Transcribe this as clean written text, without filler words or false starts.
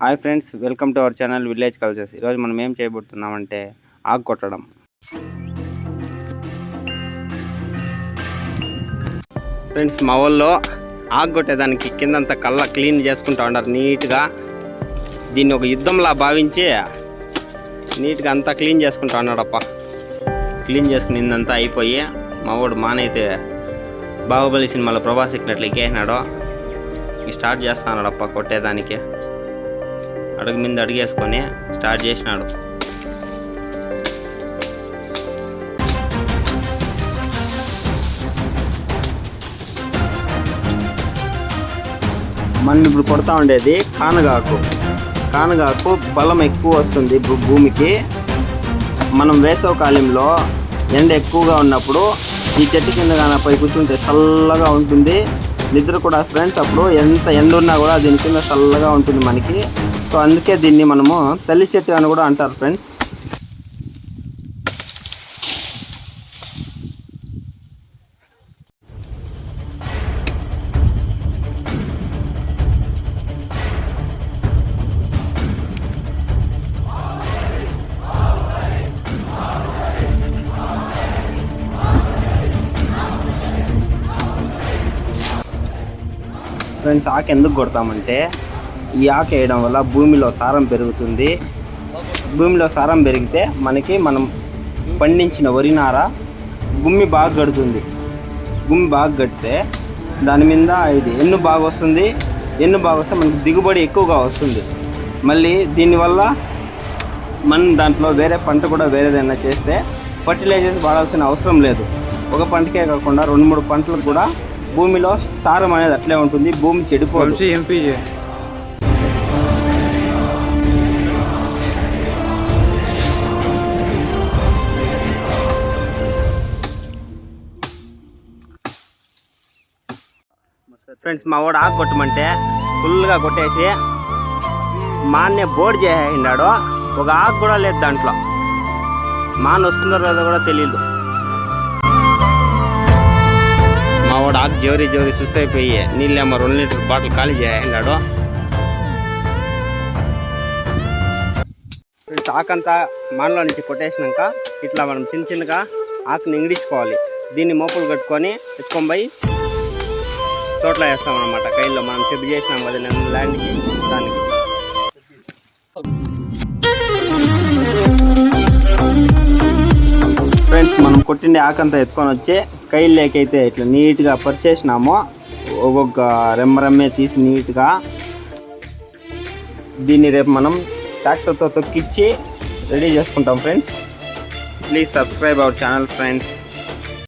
Hi friends, welcome to our channel village cultures. ఈరోజు మనం ఏం చేయబోతున్నామంటే ఆకు కొట్టడం. ఫ్రెండ్స్, మా ఊళ్ళో ఆకు కొట్టేదానికి కిందంతా కళ్ళ క్లీన్ చేసుకుంటూ ఉన్నారు నీట్గా. దీన్ని ఒక యుద్ధంలా భావించి నీట్గా అంతా క్లీన్ చేసుకుంటూ ఉన్నాడప్ప. క్లీన్ చేసుకునిందంతా అయిపోయి మా వాడు మానైతే బాహుబలి సినిమాలో ప్రభాస్ ఎక్కినట్లు ఎక్కేసినాడు. స్టార్ట్ చేస్తా ఉన్నాడప్ప కొట్టేదానికి. అడుగు మీద అడిగేసుకొని స్టార్ట్ చేసినాడు. మనం ఇప్పుడు కొడతా ఉండేది కానగాకు బలం ఎక్కువ వస్తుంది భూమికి. మనం వేసవ కాలంలో ఎండ ఎక్కువగా ఉన్నప్పుడు ఈ చెట్టు కింద కానపై కూర్చుంటే చల్లగా ఉంటుంది. నిద్ర కూడా ఫ్రెండ్స్, అప్పుడు ఎంత ఎండ ఉన్నా కూడా దీని కింద చల్లగా ఉంటుంది మనకి. సో అందుకే దీన్ని మనము తల్లి చెట్టు అని కూడా అంటారు ఫ్రెండ్స్. ఫ్రెండ్స్, ఆకు ఎందుకు కొడతామంటే ఈ ఆకు వేయడం వల్ల భూమిలో సారం పెరుగుతుంది. భూమిలో సారం పెరిగితే మనం పండించిన వరినార గుమ్మి బాగా కడుతుంది. గుమ్మి బాగా కడితే దాని మీద ఇది ఎన్ను బాగా వస్తుంది. ఎన్ను బాగా వస్తే మనకి దిగుబడి ఎక్కువగా వస్తుంది. మళ్ళీ దీనివల్ల మనం దాంట్లో వేరే పంట కూడా వేరేదైనా చేస్తే ఫర్టిలైజర్స్ వాడాల్సిన అవసరం లేదు. ఒక పంటకే కాకుండా 2-3 పంటలకు కూడా భూమిలో సారం అనేది అట్లే ఉంటుంది. భూమి చెడిపోదు. ఫ్రెండ్స్, మా వాడు ఆకు కొట్టమంటే ఫుల్గా కొట్టేసి మాన్నే బోర్డు చేసేసినాడు. ఒక ఆకు కూడా లేదు దాంట్లో. మాన్ వస్తుందో లేదో కూడా తెలియదు. మా వాడు ఆకు జోరి సుస్తైపోయి నీళ్ళేమో 2 లీటర్ బాటిల్ ఖాళీ చేసినాడు. ఫ్రెండ్స్, ఆకంతా మాన్లో నుంచి కొట్టేసినాక ఇట్లా మనం చిన్నగా ఆకుని ఇంగిడించుకోవాలి. దీన్ని మోపులు కట్టుకొని ఎత్తుకొని పోయి తోటలో వేస్తామన్నమాట. కైల్లో మనం చెప్పు చేసినాం కదా ల్యాండ్కి, దానికి. ఫ్రెండ్స్, మనం కొట్టిండే ఆకంతా ఎత్తుకొని వచ్చి కైల్లోకైతే ఇట్లా నీట్గా పరిచేసినాము. ఒక్కొక్క రెమ్మే తీసి నీట్గా దీన్ని రేపు మనం ట్రాక్టర్తో తొక్కిచ్చి రెడీ చేసుకుంటాం. Friends, please subscribe our channel friends.